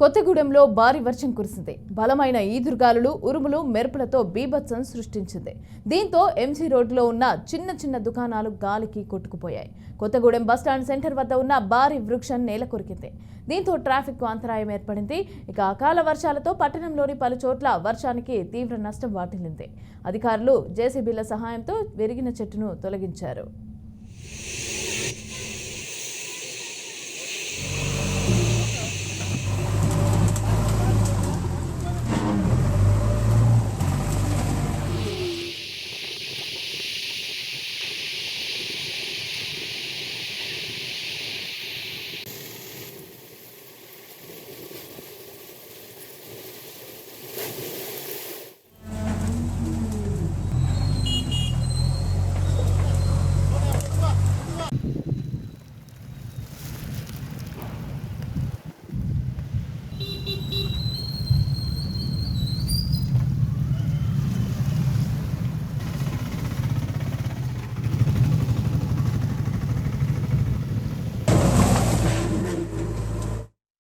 కొత్తగూడెంలో భారీ వర్షం కురిసింది. బలమైన ఈదురుగాలులు, ఉరుములు, మెరుపులతో బీభత్సం సృష్టించింది. దీంతో ఎంజీ రోడ్డులో ఉన్న చిన్న చిన్న దుకాణాలు గాలికి కొట్టుకుపోయాయి. కొత్తగూడెం బస్టాండ్ సెంటర్ వద్ద ఉన్న భారీ వృక్షం నేల కొరికింది. దీంతో ట్రాఫిక్ అంతరాయం ఏర్పడింది. ఇక అకాల వర్షాలతో పట్టణంలోని పలు చోట్ల వర్షానికి తీవ్ర నష్టం వాటిల్లింది. అధికారులు జేసీబీల సహాయంతో విరిగిన చెట్టును తొలగించారు.